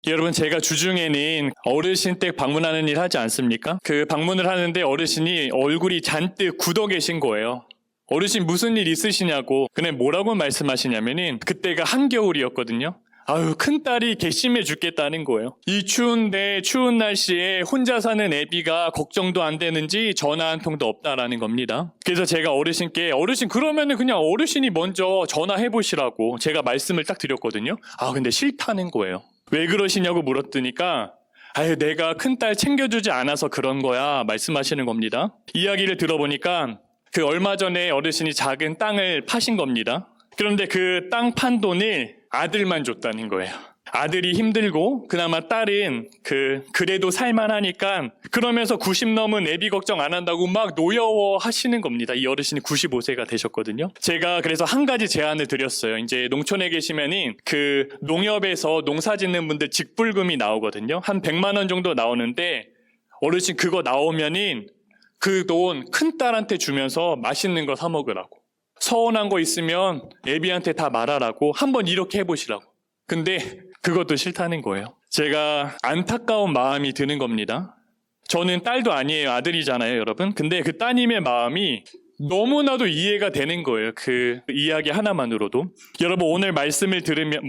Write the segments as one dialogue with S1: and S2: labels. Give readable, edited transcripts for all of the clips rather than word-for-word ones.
S1: 여러분, 제가 주중에는 어르신 댁 방문하는 일 하지 않습니까? 그 방문을 하는데 어르신이 얼굴이 잔뜩 굳어 계신 거예요. 어르신 무슨 일 있으시냐고. 근데 뭐라고 말씀하시냐면은 그때가 한겨울이었거든요. 아유, 큰딸이 괘씸해 죽겠다는 거예요. 이 추운데 추운 날씨에 혼자 사는 애비가 걱정도 안 되는지 전화 한 통도 없다라는 겁니다. 그래서 제가 어르신께 어르신 그러면은 그냥 어르신이 먼저 전화해 보시라고 제가 말씀을 딱 드렸거든요. 근데 싫다는 거예요. 왜 그러시냐고 물었더니까 아유, 내가 큰딸 챙겨주지 않아서 그런 거야 말씀하시는 겁니다. 이야기를 들어보니까 그 얼마 전에 어르신이 작은 땅을 파신 겁니다. 그런데 그 땅 판 돈을 아들만 줬다는 거예요. 아들이 힘들고 그나마 딸은 그래도 살만하니까 그러면서 90 넘은 애비 걱정 안 한다고 막 노여워 하시는 겁니다. 이 어르신이 95세가 되셨거든요. 제가 그래서 한 가지 제안을 드렸어요. 이제 농촌에 계시면은 그 농협에서 농사 짓는 분들 직불금이 나오거든요. 한 100만 원 정도 나오는데 어르신 그거 나오면은 그 돈 큰딸한테 주면서 맛있는 거 사 먹으라고. 서운한 거 있으면 애비한테 다 말하라고 한번 이렇게 해보시라고. 근데 그것도 싫다는 거예요. 제가 안타까운 마음이 드는 겁니다. 저는 딸도 아니에요. 아들이잖아요, 여러분. 근데 그 따님의 마음이 너무나도 이해가 되는 거예요. 그 이야기 하나만으로도. 여러분, 오늘 말씀을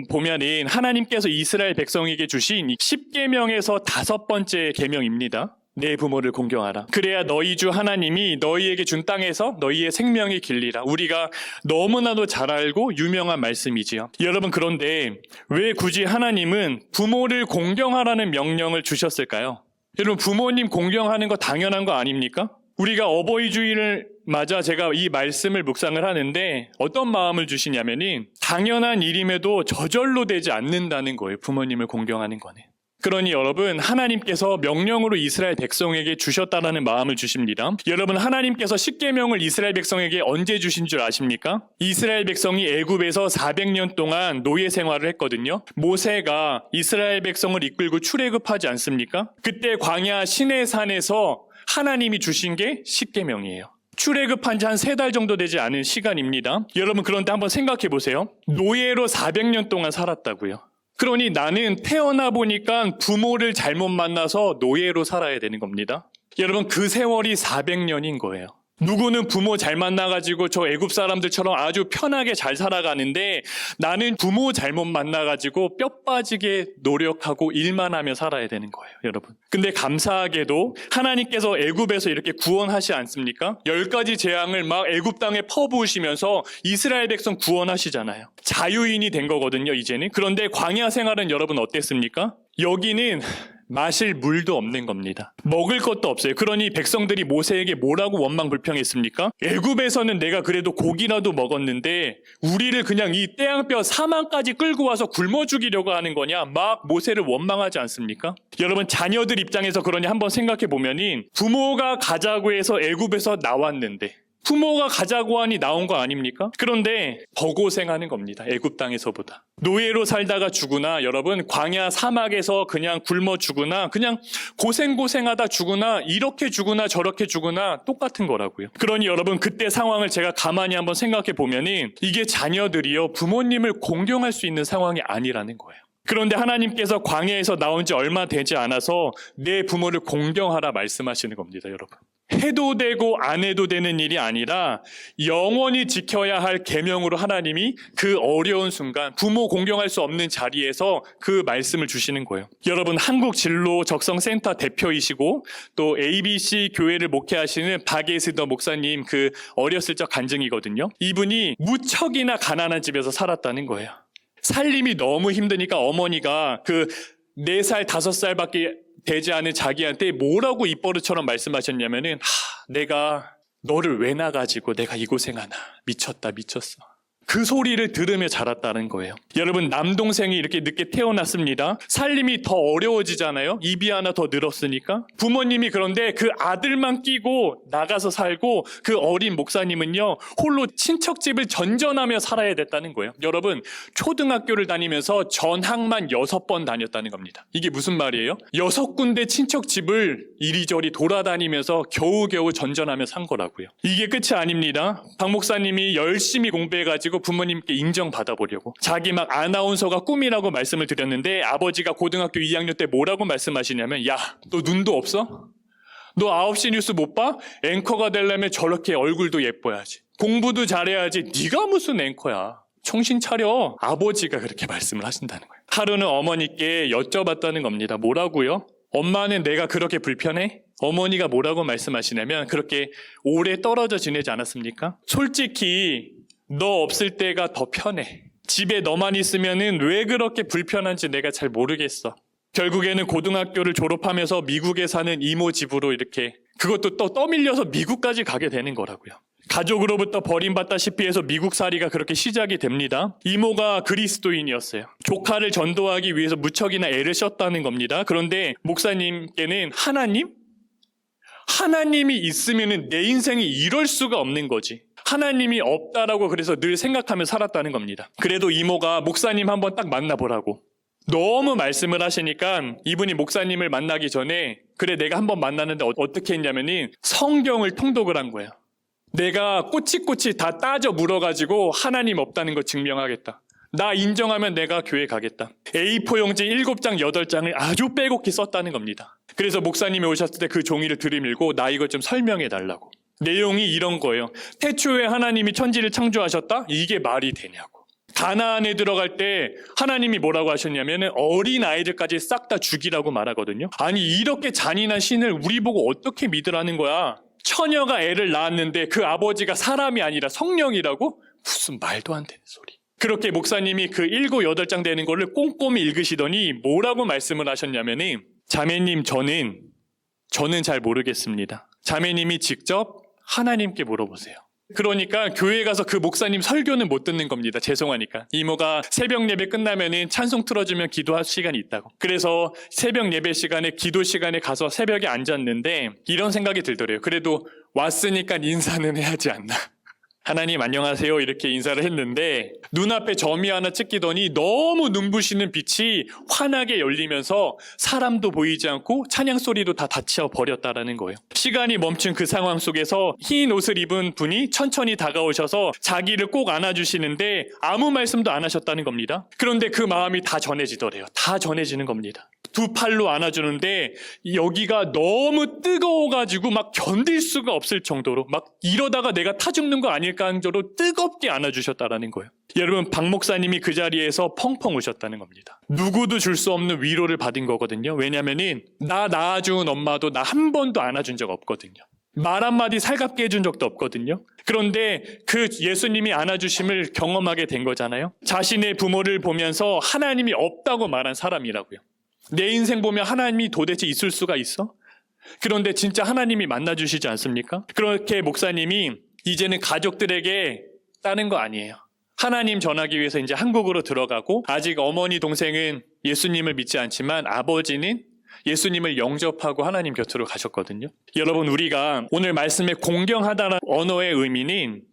S1: 보면은 하나님께서 이스라엘 백성에게 주신 10계명에서 5번째 계명입니다. 내 부모를 공경하라. 그래야 너희 주 하나님이 너희에게 준 땅에서 너희의 생명이 길리라. 우리가 너무나도 잘 알고 유명한 말씀이지요. 여러분, 그런데 왜 굳이 하나님은 부모를 공경하라는 명령을 주셨을까요? 여러분, 부모님 공경하는 거 당연한 거 아닙니까? 우리가 어버이 주일을 맞아 제가 이 말씀을 묵상을 하는데 어떤 마음을 주시냐면은 당연한 일임에도 저절로 되지 않는다는 거예요. 부모님을 공경하는 거는. 그러니 여러분, 하나님께서 명령으로 이스라엘 백성에게 주셨다라는 마음을 주십니다. 여러분, 하나님께서 10계명을 이스라엘 백성에게 언제 주신 줄 아십니까? 이스라엘 백성이 애굽에서 400년 동안 노예 생활을 했거든요. 모세가 이스라엘 백성을 이끌고 출애굽하지 않습니까? 그때 광야 시내산에서 하나님이 주신 게 10계명이에요. 출애굽한 지 한 3달 정도 되지 않은 시간입니다. 여러분, 그런데 한번 생각해 보세요. 노예로 400년 동안 살았다고요. 그러니 나는 태어나 보니까 부모를 잘못 만나서 노예로 살아야 되는 겁니다. 여러분, 그 세월이 400년인 거예요. 누구는 부모 잘 만나가지고 저 애굽 사람들처럼 아주 편하게 잘 살아가는데 나는 부모 잘못 만나가지고 뼈 빠지게 노력하고 일만 하며 살아야 되는 거예요, 여러분. 근데 감사하게도 하나님께서 애굽에서 이렇게 구원하시지 않습니까? 10가지 재앙을 막 애굽 땅에 퍼부으시면서 이스라엘 백성 구원하시잖아요. 자유인이 된 거거든요, 이제는. 그런데 광야 생활은 여러분 어땠습니까? 여기는 마실 물도 없는 겁니다. 먹을 것도 없어요. 그러니 백성들이 모세에게 뭐라고 원망불평했습니까? 애굽에서는 내가 그래도 고기라도 먹었는데 우리를 그냥 이 떼양뼈 사망까지 끌고 와서 굶어 죽이려고 하는 거냐? 막 모세를 원망하지 않습니까? 여러분, 자녀들 입장에서 그러니 한번 생각해 보면은 부모가 가자고 해서 애굽에서 나왔는데 부모가 가자고 하니 나온 거 아닙니까? 그런데 더 고생하는 겁니다. 애굽 땅에서보다. 노예로 살다가 죽으나, 여러분, 광야 사막에서 그냥 굶어 죽으나, 그냥 고생하다 죽으나, 이렇게 죽으나 저렇게 죽으나 똑같은 거라고요. 그러니 여러분, 그때 상황을 제가 가만히 한번 생각해 보면은 이게 자녀들이요, 부모님을 공경할 수 있는 상황이 아니라는 거예요. 그런데 하나님께서 광야에서 나온 지 얼마 되지 않아서 내 부모를 공경하라 말씀하시는 겁니다, 여러분. 해도 되고 안 해도 되는 일이 아니라 영원히 지켜야 할 계명으로 하나님이 그 어려운 순간 부모 공경할 수 없는 자리에서 그 말씀을 주시는 거예요. 여러분, 한국진로적성센터 대표이시고 또 ABC 교회를 목회하시는 박예스더 목사님 그 어렸을 적 간증이거든요. 이분이 무척이나 가난한 집에서 살았다는 거예요. 살림이 너무 힘드니까 어머니가 그 4살, 5살밖에 되지 않은 자기한테 뭐라고 입버릇처럼 말씀하셨냐면은 내가 너를 왜 낳아가지고 내가 이 고생하나. 미쳤어. 그 소리를 들으며 자랐다는 거예요. 여러분, 남동생이 이렇게 늦게 태어났습니다. 살림이 더 어려워지잖아요. 입이 하나 더 늘었으니까. 부모님이 그런데 그 아들만 끼고 나가서 살고 그 어린 목사님은요, 홀로 친척집을 전전하며 살아야 됐다는 거예요. 여러분, 초등학교를 다니면서 전학만 6번 다녔다는 겁니다. 이게 무슨 말이에요? 6군데 친척집을 이리저리 돌아다니면서 겨우겨우 전전하며 산 거라고요. 이게 끝이 아닙니다. 박 목사님이 열심히 공부해가지고 가지고 부모님께 인정받아 보려고. 자기 막 아나운서가 꿈이라고 말씀을 드렸는데 아버지가 고등학교 2학년 때 뭐라고 말씀하시냐면, 야, 너 눈도 없어? 너 9시 뉴스 못 봐? 앵커가 되려면 저렇게 얼굴도 예뻐야지. 공부도 잘해야지. 네가 무슨 앵커야. 정신 차려. 아버지가 그렇게 말씀을 하신다는 거예요. 하루는 어머니께 여쭤봤다는 겁니다. 뭐라고요? 엄마는 내가 그렇게 불편해? 어머니가 뭐라고 말씀하시냐면, 그렇게 오래 떨어져 지내지 않았습니까? 솔직히 너 없을 때가 더 편해. 집에 너만 있으면은 왜 그렇게 불편한지 내가 잘 모르겠어. 결국에는 고등학교를 졸업하면서 미국에 사는 이모 집으로 이렇게, 그것도 또 떠밀려서 미국까지 가게 되는 거라고요. 가족으로부터 버림받다시피 해서 미국살이가 그렇게 시작이 됩니다. 이모가 그리스도인이었어요. 조카를 전도하기 위해서 무척이나 애를 썼다는 겁니다. 그런데 목사님께는 하나님이 있으면 내 인생이 이럴 수가 없는 거지. 하나님이 없다라고 그래서 늘 생각하며 살았다는 겁니다. 그래도 이모가 목사님 한번 딱 만나보라고 너무 말씀을 하시니까 이분이 목사님을 만나기 전에, 그래 내가 한번 만나는데 어떻게 했냐면은 성경을 통독을 한 거예요. 내가 꼬치꼬치 다 따져 물어가지고 하나님 없다는 거 증명하겠다. 나 인정하면 내가 교회 가겠다. A4 용지 7장 8장을 아주 빼곡히 썼다는 겁니다. 그래서 목사님이 오셨을 때 그 종이를 들이밀고, 나 이거 좀 설명해 달라고. 내용이 이런 거예요. 태초에 하나님이 천지를 창조하셨다? 이게 말이 되냐고. 가나안에 들어갈 때 하나님이 뭐라고 하셨냐면 어린 아이들까지 싹 다 죽이라고 말하거든요. 아니, 이렇게 잔인한 신을 우리 보고 어떻게 믿으라는 거야? 처녀가 애를 낳았는데 그 아버지가 사람이 아니라 성령이라고? 무슨 말도 안 되는 소리. 그렇게 목사님이 그 7, 8장 되는 거를 꼼꼼히 읽으시더니 뭐라고 말씀을 하셨냐면은, 자매님, 저는 잘 모르겠습니다. 자매님이 직접 하나님께 물어보세요. 그러니까 교회 가서 그 목사님 설교는 못 듣는 겁니다. 죄송하니까. 이모가 새벽 예배 끝나면은 찬송 틀어주면 기도할 시간이 있다고. 그래서 새벽 예배 시간에, 기도 시간에 가서 새벽에 앉았는데 이런 생각이 들더래요. 그래도 왔으니까 인사는 해야지 않나. 하나님 안녕하세요 이렇게 인사를 했는데 눈앞에 점이 하나 찍히더니 너무 눈부시는 빛이 환하게 열리면서 사람도 보이지 않고 찬양 소리도 다 닫혀 버렸다라는 거예요. 시간이 멈춘 그 상황 속에서 흰 옷을 입은 분이 천천히 다가오셔서 자기를 꼭 안아주시는데 아무 말씀도 안 하셨다는 겁니다. 그런데 그 마음이 다 전해지더래요. 다 전해지는 겁니다. 두 팔로 안아주는데 여기가 너무 뜨거워가지고 막 견딜 수가 없을 정도로, 막 이러다가 내가 타 죽는 거 아닐까 한 정도로 뜨겁게 안아주셨다라는 거예요. 여러분, 박 목사님이 그 자리에서 펑펑 우셨다는 겁니다. 누구도 줄 수 없는 위로를 받은 거거든요. 왜냐면은 나 낳아준 엄마도 나 한 번도 안아준 적 없거든요. 말 한마디 살갑게 해준 적도 없거든요. 그런데 그 예수님이 안아주심을 경험하게 된 거잖아요. 자신의 부모를 보면서 하나님이 없다고 말한 사람이라고요. 내 인생 보면 하나님이 도대체 있을 수가 있어? 그런데 진짜 하나님이 만나주시지 않습니까? 그렇게 목사님이 이제는 가족들에게 따는 거 아니에요. 하나님 전하기 위해서 이제 한국으로 들어가고, 아직 어머니 동생은 예수님을 믿지 않지만 아버지는 예수님을 영접하고 하나님 곁으로 가셨거든요. 여러분, 우리가 오늘 말씀에 공경하다는 언어의 의미는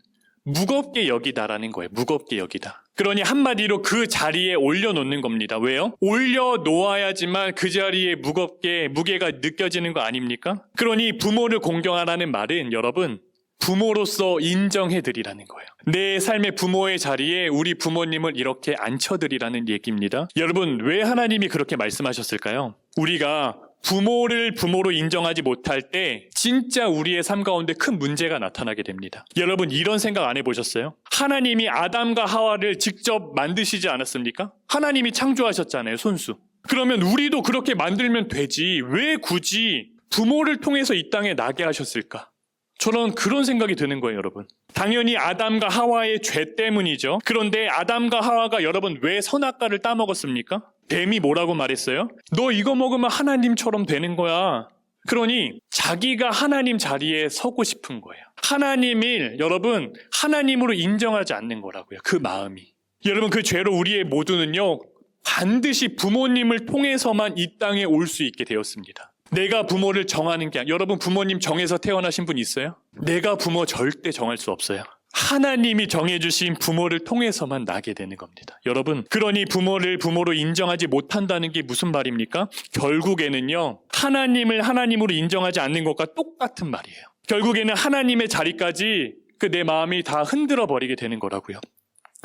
S1: 무겁게 여기다라는 거예요. 무겁게 여기다. 그러니 한마디로 그 자리에 올려놓는 겁니다. 왜요? 올려놓아야지만 그 자리에 무게가 느껴지는 거 아닙니까? 그러니 부모를 공경하라는 말은 여러분, 부모로서 인정해드리라는 거예요. 내 삶의 부모의 자리에 우리 부모님을 이렇게 앉혀드리라는 얘기입니다. 여러분, 왜 하나님이 그렇게 말씀하셨을까요? 우리가 부모를 부모로 인정하지 못할 때 진짜 우리의 삶 가운데 큰 문제가 나타나게 됩니다. 여러분, 이런 생각 안 해보셨어요? 하나님이 아담과 하와를 직접 만드시지 않았습니까? 하나님이 창조하셨잖아요, 손수. 그러면 우리도 그렇게 만들면 되지. 왜 굳이 부모를 통해서 이 땅에 나게 하셨을까? 저는 그런 생각이 드는 거예요, 여러분. 당연히 아담과 하와의 죄 때문이죠. 그런데 아담과 하와가 여러분 왜 선악과를 따먹었습니까? 뱀이 뭐라고 말했어요? 너 이거 먹으면 하나님처럼 되는 거야. 그러니 자기가 하나님 자리에 서고 싶은 거예요. 하나님을 여러분 하나님으로 인정하지 않는 거라고요. 그 마음이. 여러분, 그 죄로 우리의 모두는요 반드시 부모님을 통해서만 이 땅에 올 수 있게 되었습니다. 내가 부모를 정하는 게 아니라, 여러분 부모님 정해서 태어나신 분 있어요? 내가 부모 절대 정할 수 없어요. 하나님이 정해주신 부모를 통해서만 나게 되는 겁니다. 여러분, 그러니 부모를 부모로 인정하지 못한다는 게 무슨 말입니까? 결국에는요, 하나님을 하나님으로 인정하지 않는 것과 똑같은 말이에요. 결국에는 하나님의 자리까지 내 마음이 다 흔들어 버리게 되는 거라고요.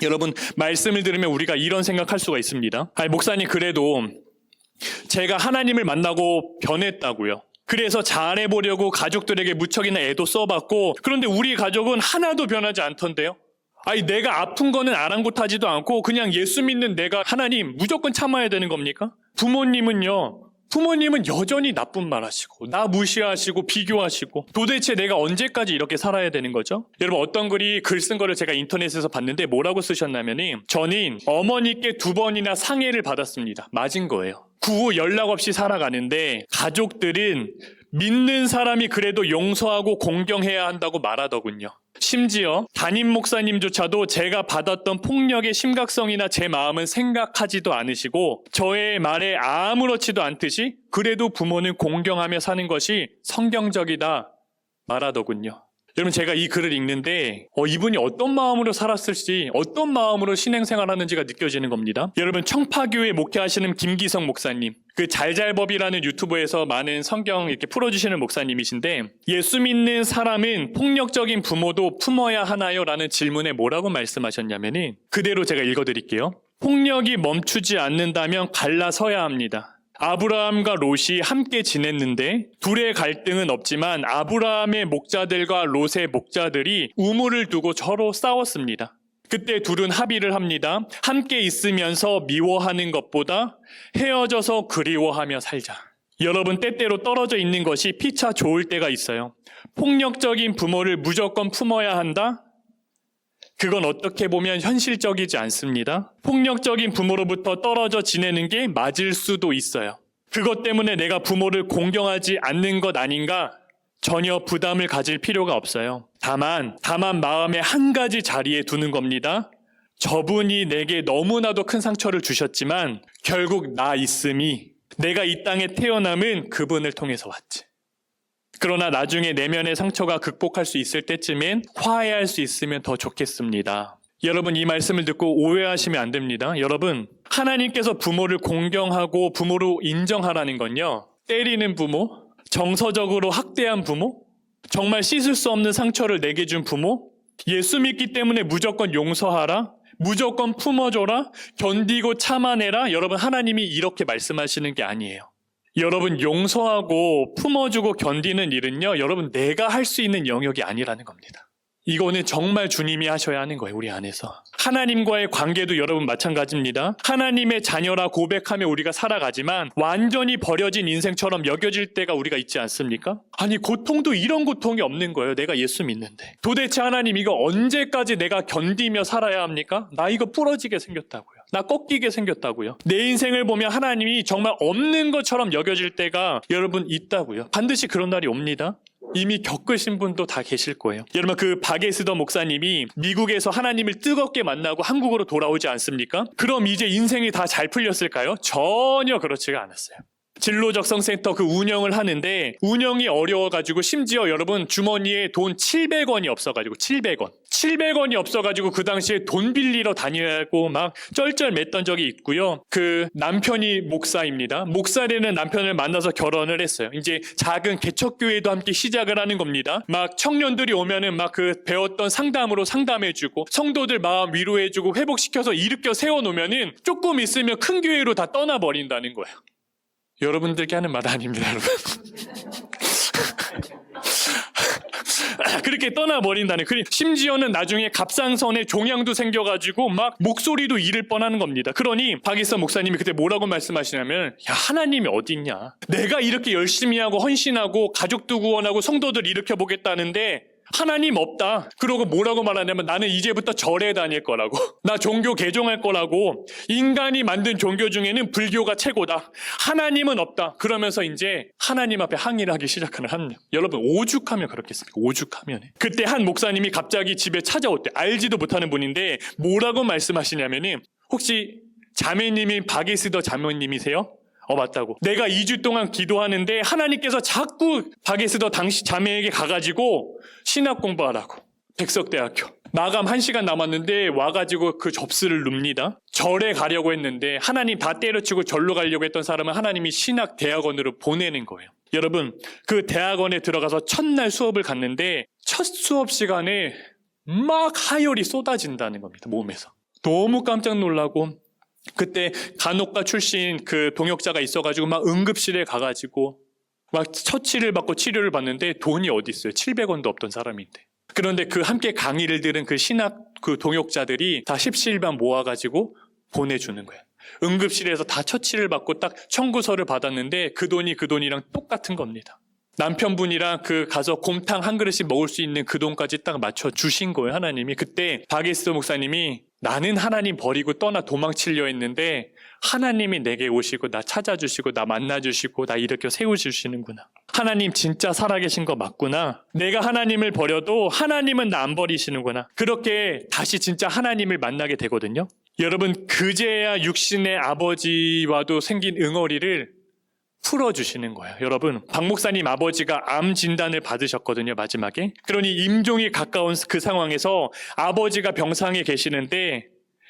S1: 여러분, 말씀을 들으면 우리가 이런 생각할 수가 있습니다. 아니, 목사님, 그래도 제가 하나님을 만나고 변했다고요. 그래서 잘해보려고 가족들에게 무척이나 애도 써봤고, 그런데 우리 가족은 하나도 변하지 않던데요. 아니, 내가 아픈 거는 아랑곳하지도 않고 그냥 예수 믿는 내가 하나님 무조건 참아야 되는 겁니까? 부모님은 여전히 나쁜 말 하시고 나 무시하시고 비교하시고, 도대체 내가 언제까지 이렇게 살아야 되는 거죠? 여러분, 어떤 글이 글 쓴 거를 제가 인터넷에서 봤는데 뭐라고 쓰셨냐면이, 저는 어머니께 2번이나 상해를 받았습니다. 맞은 거예요. 그 후 연락 없이 살아가는데 가족들은 믿는 사람이 그래도 용서하고 공경해야 한다고 말하더군요. 심지어 담임 목사님조차도 제가 받았던 폭력의 심각성이나 제 마음은 생각하지도 않으시고 저의 말에 아무렇지도 않듯이 그래도 부모는 공경하며 사는 것이 성경적이다 말하더군요. 여러분, 제가 이 글을 읽는데 이분이 어떤 마음으로 살았을지, 어떤 마음으로 신앙생활하는지가 느껴지는 겁니다. 여러분, 청파교회 목회하시는 김기성 목사님, 그 잘잘법이라는 유튜브에서 많은 성경 이렇게 풀어주시는 목사님이신데, 예수 믿는 사람은 폭력적인 부모도 품어야 하나요? 라는 질문에 뭐라고 말씀하셨냐면은, 그대로 제가 읽어드릴게요. 폭력이 멈추지 않는다면 갈라서야 합니다. 아브라함과 롯이 함께 지냈는데 둘의 갈등은 없지만 아브라함의 목자들과 롯의 목자들이 우물을 두고 서로 싸웠습니다. 그때 둘은 합의를 합니다. 함께 있으면서 미워하는 것보다 헤어져서 그리워하며 살자. 여러분, 때때로 떨어져 있는 것이 피차 좋을 때가 있어요. 폭력적인 부모를 무조건 품어야 한다? 그건 어떻게 보면 현실적이지 않습니다. 폭력적인 부모로부터 떨어져 지내는 게 맞을 수도 있어요. 그것 때문에 내가 부모를 공경하지 않는 것 아닌가? 전혀 부담을 가질 필요가 없어요. 다만 마음에 한 가지 자리에 두는 겁니다. 저분이 내게 너무나도 큰 상처를 주셨지만 결국 나 있음이, 내가 이 땅에 태어남은 그분을 통해서 왔지. 그러나 나중에 내면의 상처가 극복할 수 있을 때쯤엔 화해할 수 있으면 더 좋겠습니다. 여러분, 이 말씀을 듣고 오해하시면 안 됩니다. 여러분, 하나님께서 부모를 공경하고 부모로 인정하라는 건요, 때리는 부모, 정서적으로 학대한 부모, 정말 씻을 수 없는 상처를 내게 준 부모, 예수 믿기 때문에 무조건 용서하라, 무조건 품어줘라, 견디고 참아내라. 여러분, 하나님이 이렇게 말씀하시는 게 아니에요. 여러분, 용서하고 품어주고 견디는 일은요, 여러분, 내가 할 수 있는 영역이 아니라는 겁니다. 이거는 정말 주님이 하셔야 하는 거예요, 우리 안에서. 하나님과의 관계도 여러분 마찬가지입니다. 하나님의 자녀라 고백하며 우리가 살아가지만 완전히 버려진 인생처럼 여겨질 때가 우리가 있지 않습니까? 아니, 고통도 이런 고통이 없는 거예요. 내가 예수 믿는데. 도대체 하나님, 이거 언제까지 내가 견디며 살아야 합니까? 나 이거 부러지게 생겼다고요. 나 꺾이게 생겼다고요. 내 인생을 보면 하나님이 정말 없는 것처럼 여겨질 때가 여러분 있다고요. 반드시 그런 날이 옵니다. 이미 겪으신 분도 다 계실 거예요. 여러분, 그 바게스더 목사님이 미국에서 하나님을 뜨겁게 만나고 한국으로 돌아오지 않습니까? 그럼 이제 인생이 다 잘 풀렸을까요? 전혀 그렇지가 않았어요. 진로적성센터 그 운영을 하는데 운영이 어려워가지고 심지어 여러분 주머니에 돈 700원이 없어가지고 700원이 없어가지고 그 당시에 돈 빌리러 다니고 막 쩔쩔맸던 적이 있고요. 그 남편이 목사입니다. 목사라는 남편을 만나서 결혼을 했어요. 이제 작은 개척교회도 함께 시작을 하는 겁니다. 막 청년들이 오면은 막 그 배웠던 상담으로 상담해주고 성도들 마음 위로해주고 회복시켜서 일으켜 세워놓으면은 조금 있으면 큰 교회로 다 떠나버린다는 거예요. 여러분들께 하는 말 아닙니다, 여러분. 그렇게 떠나버린다는. 심지어는 나중에 갑상선에 종양도 생겨가지고 막 목소리도 잃을 뻔하는 겁니다. 그러니 박일선 목사님이 그때 뭐라고 말씀하시냐면, 야, 하나님이 어디 있냐? 내가 이렇게 열심히 하고 헌신하고 가족도 구원하고 성도들 일으켜보겠다는데 하나님 없다. 그러고 뭐라고 말하냐면, 나는 이제부터 절에 다닐 거라고, 나 종교 개종할 거라고, 인간이 만든 종교 중에는 불교가 최고다, 하나님은 없다. 그러면서 이제 하나님 앞에 항의를 하기 시작하는 한, 여러분, 오죽하면 그렇겠습니까? 오죽하면. 그때 한 목사님이 갑자기 집에 찾아올 때, 알지도 못하는 분인데 뭐라고 말씀하시냐면은, 혹시 자매님이 바게스더 자매님이세요? 맞다고. 내가 2주 동안 기도하는데 하나님께서 자꾸 바게스더 당시 자매에게 가가지고 신학 공부하라고. 백석대학교. 마감 1시간 남았는데 와가지고 그 접수를 눕니다. 절에 가려고 했는데 하나님 다 때려치고 절로 가려고 했던 사람은 하나님이 신학 대학원으로 보내는 거예요. 여러분, 그 대학원에 들어가서 첫날 수업을 갔는데 첫 수업 시간에 막 하열이 쏟아진다는 겁니다, 몸에서. 너무 깜짝 놀라고 그때 간호과 출신 그 동역자가 있어가지고 막 응급실에 가가지고 막 처치를 받고 치료를 받는데 돈이 어디 있어요? 700원도 없던 사람인데. 그런데 그 함께 강의를 들은 그 신학 그 동역자들이 다 십시일반 모아가지고 보내주는 거예요. 응급실에서 다 처치를 받고 딱 청구서를 받았는데 그 돈이랑 똑같은 겁니다. 남편분이랑 그 가서 곰탕 한 그릇씩 먹을 수 있는 그 돈까지 딱 맞춰 주신 거예요, 하나님이. 그때 박예수 목사님이 나는 하나님 버리고 떠나 도망치려 했는데 하나님이 내게 오시고 나 찾아주시고 나 만나주시고 나 일으켜 세우시는구나. 하나님 진짜 살아계신 거 맞구나. 내가 하나님을 버려도 하나님은 나 안 버리시는구나. 그렇게 다시 진짜 하나님을 만나게 되거든요. 여러분, 그제야 육신의 아버지와도 생긴 응어리를 풀어주시는 거예요. 여러분, 박 목사님 아버지가 암 진단을 받으셨거든요, 마지막에. 그러니 임종이 가까운 그 상황에서 아버지가 병상에 계시는데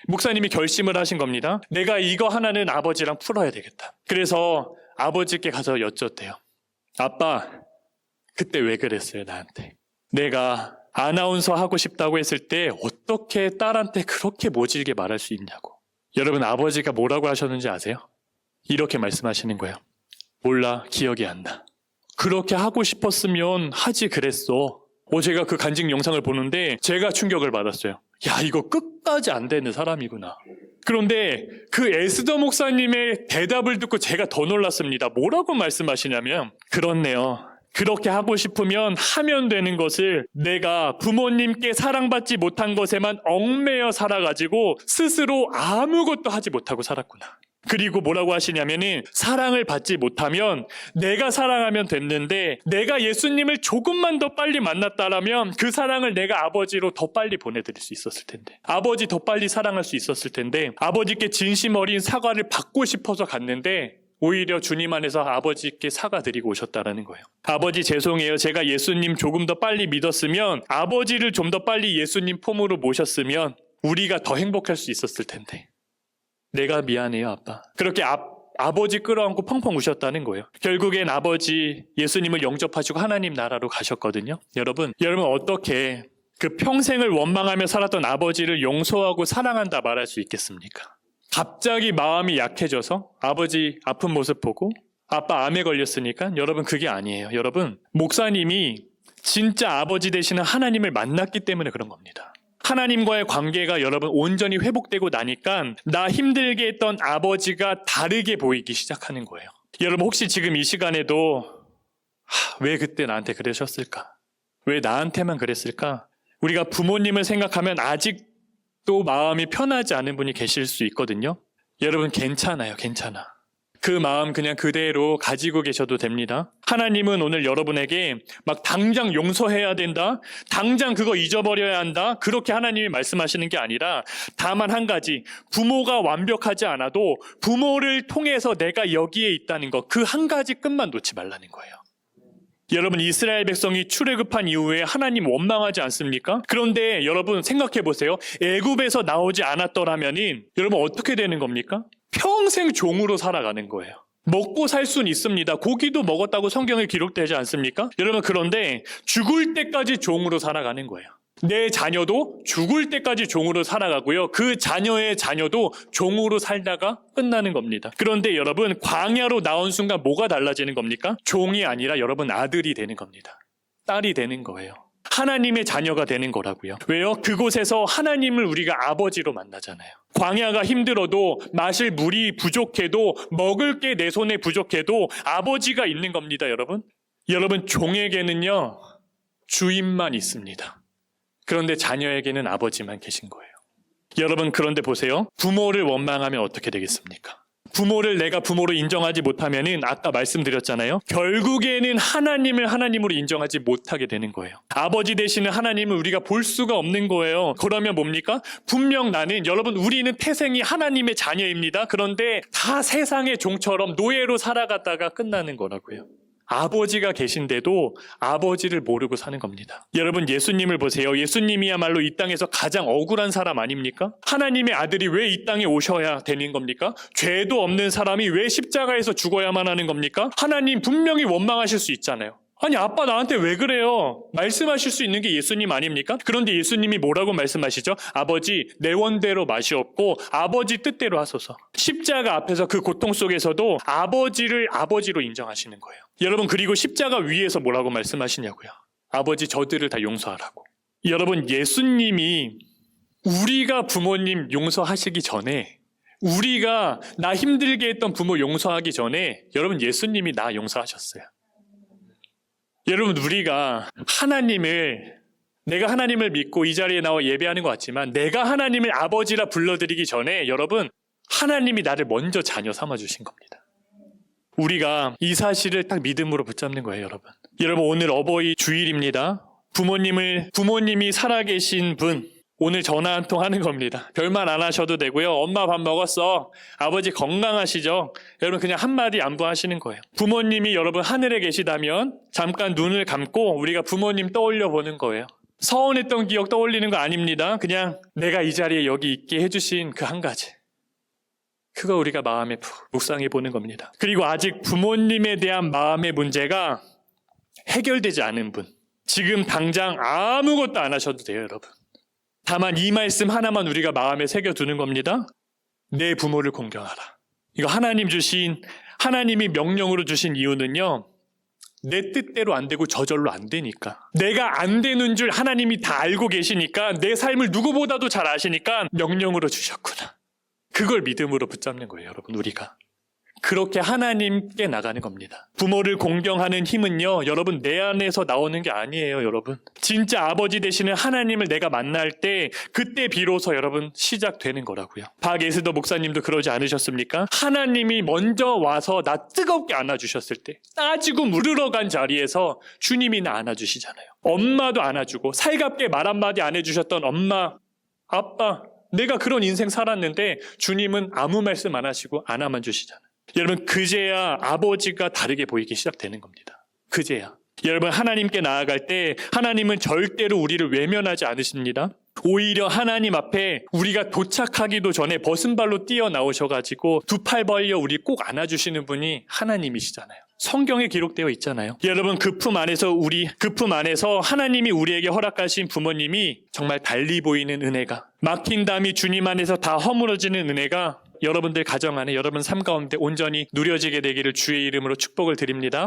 S1: 목사님이 결심을 하신 겁니다. 내가 이거 하나는 아버지랑 풀어야 되겠다. 그래서 아버지께 가서 여쭸대요. 아빠, 그때 왜 그랬어요, 나한테? 내가 아나운서 하고 싶다고 했을 때 어떻게 딸한테 그렇게 모질게 말할 수 있냐고. 여러분, 아버지가 뭐라고 하셨는지 아세요? 이렇게 말씀하시는 거예요. 몰라, 기억이 안 나. 그렇게 하고 싶었으면 하지 그랬어. 제가 그 간증 영상을 보는데 제가 충격을 받았어요. 야, 이거 끝까지 안 되는 사람이구나. 그런데 그 에스더 목사님의 대답을 듣고 제가 더 놀랐습니다. 뭐라고 말씀하시냐면, 그렇네요. 그렇게 하고 싶으면 하면 되는 것을 내가 부모님께 사랑받지 못한 것에만 얽매여 살아가지고 스스로 아무것도 하지 못하고 살았구나. 그리고 뭐라고 하시냐면은 사랑을 받지 못하면 내가 사랑하면 됐는데 내가 예수님을 조금만 더 빨리 만났다라면 그 사랑을 내가 아버지로 더 빨리 보내드릴 수 있었을 텐데, 아버지 더 빨리 사랑할 수 있었을 텐데, 아버지께 진심 어린 사과를 받고 싶어서 갔는데 오히려 주님 안에서 아버지께 사과드리고 오셨다라는 거예요. 아버지 죄송해요. 제가 예수님 조금 더 빨리 믿었으면, 아버지를 좀 더 빨리 예수님 품으로 모셨으면 우리가 더 행복할 수 있었을 텐데. 내가 미안해요, 아빠. 그렇게 아버지 끌어안고 펑펑 우셨다는 거예요. 결국엔 아버지 예수님을 영접하시고 하나님 나라로 가셨거든요. 여러분 어떻게 그 평생을 원망하며 살았던 아버지를 용서하고 사랑한다 말할 수 있겠습니까? 갑자기 마음이 약해져서 아버지 아픈 모습 보고 아빠 암에 걸렸으니까, 여러분 그게 아니에요. 여러분, 목사님이 진짜 아버지 되시는 하나님을 만났기 때문에 그런 겁니다. 하나님과의 관계가 여러분 온전히 회복되고 나니까 나 힘들게 했던 아버지가 다르게 보이기 시작하는 거예요. 여러분, 혹시 지금 이 시간에도 왜 그때 나한테 그러셨을까? 왜 나한테만 그랬을까? 우리가 부모님을 생각하면 아직도 마음이 편하지 않은 분이 계실 수 있거든요. 여러분, 괜찮아요. 괜찮아. 그 마음 그냥 그대로 가지고 계셔도 됩니다. 하나님은 오늘 여러분에게 막 당장 용서해야 된다, 당장 그거 잊어버려야 한다, 그렇게 하나님이 말씀하시는 게 아니라 다만 한 가지, 부모가 완벽하지 않아도 부모를 통해서 내가 여기에 있다는 거, 그 한 가지 끝만 놓지 말라는 거예요. 여러분, 이스라엘 백성이 출애굽한 이후에 하나님 원망하지 않습니까? 그런데 여러분 생각해 보세요. 애굽에서 나오지 않았더라면은 여러분 어떻게 되는 겁니까? 평생 종으로 살아가는 거예요. 먹고 살 수는 있습니다. 고기도 먹었다고 성경에 기록되지 않습니까? 여러분, 그런데 죽을 때까지 종으로 살아가는 거예요. 내 자녀도 죽을 때까지 종으로 살아가고요. 그 자녀의 자녀도 종으로 살다가 끝나는 겁니다. 그런데 여러분, 광야로 나온 순간 뭐가 달라지는 겁니까? 종이 아니라 여러분 아들이 되는 겁니다. 딸이 되는 거예요. 하나님의 자녀가 되는 거라고요. 왜요? 그곳에서 하나님을 우리가 아버지로 만나잖아요. 광야가 힘들어도, 마실 물이 부족해도, 먹을 게 내 손에 부족해도 아버지가 있는 겁니다, 여러분. 여러분, 종에게는요, 주인만 있습니다. 그런데 자녀에게는 아버지만 계신 거예요. 여러분, 그런데 보세요. 부모를 원망하면 어떻게 되겠습니까? 부모를 내가 부모로 인정하지 못하면은 아까 말씀드렸잖아요. 결국에는 하나님을 하나님으로 인정하지 못하게 되는 거예요. 아버지 되시는 하나님을 우리가 볼 수가 없는 거예요. 그러면 뭡니까? 분명 나는, 여러분, 우리는 태생이 하나님의 자녀입니다. 그런데 다 세상의 종처럼 노예로 살아갔다가 끝나는 거라고요. 아버지가 계신데도 아버지를 모르고 사는 겁니다. 여러분, 예수님을 보세요. 예수님이야말로 이 땅에서 가장 억울한 사람 아닙니까? 하나님의 아들이 왜 이 땅에 오셔야 되는 겁니까? 죄도 없는 사람이 왜 십자가에서 죽어야만 하는 겁니까? 하나님 분명히 원망하실 수 있잖아요. 아니 아빠 나한테 왜 그래요? 말씀하실 수 있는 게 예수님 아닙니까? 그런데 예수님이 뭐라고 말씀하시죠? 아버지 내 원대로 마시옵고 아버지 뜻대로 하소서. 십자가 앞에서 그 고통 속에서도 아버지를 아버지로 인정하시는 거예요. 여러분 그리고 십자가 위에서 뭐라고 말씀하시냐고요? 아버지 저들을 다 용서하라고. 여러분 예수님이 우리가 부모님 용서하시기 전에 우리가 나 힘들게 했던 부모 용서하기 전에 여러분 예수님이 나 용서하셨어요. 여러분 우리가 내가 하나님을 믿고 이 자리에 나와 예배하는 것 같지만 내가 하나님을 아버지라 불러드리기 전에 여러분 하나님이 나를 먼저 자녀 삼아주신 겁니다. 우리가 이 사실을 딱 믿음으로 붙잡는 거예요. 여러분 오늘 어버이 주일입니다. 부모님이 살아계신 분 오늘 전화 한 통 하는 겁니다. 별말 안 하셔도 되고요. 엄마 밥 먹었어. 아버지 건강하시죠? 여러분 그냥 한마디 안부하시는 거예요. 부모님이 여러분 하늘에 계시다면 잠깐 눈을 감고 우리가 부모님 떠올려 보는 거예요. 서운했던 기억 떠올리는 거 아닙니다. 그냥 내가 이 자리에 여기 있게 해주신 그 한 가지. 그거 우리가 마음에 푹 묵상해 보는 겁니다. 그리고 아직 부모님에 대한 마음의 문제가 해결되지 않은 분. 지금 당장 아무것도 안 하셔도 돼요, 여러분. 다만 이 말씀 하나만 우리가 마음에 새겨두는 겁니다. 내 부모를 공경하라. 이거 하나님이 명령으로 주신 이유는요. 내 뜻대로 안 되고 저절로 안 되니까. 내가 안 되는 줄 하나님이 다 알고 계시니까 내 삶을 누구보다도 잘 아시니까 명령으로 주셨구나. 그걸 믿음으로 붙잡는 거예요, 여러분 우리가. 그렇게 하나님께 나가는 겁니다. 부모를 공경하는 힘은요, 여러분 내 안에서 나오는 게 아니에요, 여러분. 진짜 아버지 되시는 하나님을 내가 만날 때 그때 비로소 여러분 시작되는 거라고요. 박예수도 목사님도 그러지 않으셨습니까? 하나님이 먼저 와서 나 뜨겁게 안아주셨을 때 따지고 물으러 간 자리에서 주님이 나 안아주시잖아요. 엄마도 안아주고 살갑게 말 한마디 안 해주셨던 엄마, 아빠, 내가 그런 인생 살았는데 주님은 아무 말씀 안 하시고 안아만 주시잖아요. 여러분 그제야 아버지가 다르게 보이기 시작되는 겁니다. 그제야. 여러분 하나님께 나아갈 때 하나님은 절대로 우리를 외면하지 않으십니다. 오히려 하나님 앞에 우리가 도착하기도 전에 벗은발로 뛰어나오셔가지고 두 팔 벌려 우리 꼭 안아주시는 분이 하나님이시잖아요. 성경에 기록되어 있잖아요. 여러분 그 품 안에서 하나님이 우리에게 허락하신 부모님이 정말 달리 보이는 은혜가, 막힌 담이 주님 안에서 다 허물어지는 은혜가 여러분들 가정 안에 여러분 삶 가운데 온전히 누려지게 되기를 주의 이름으로 축복을 드립니다.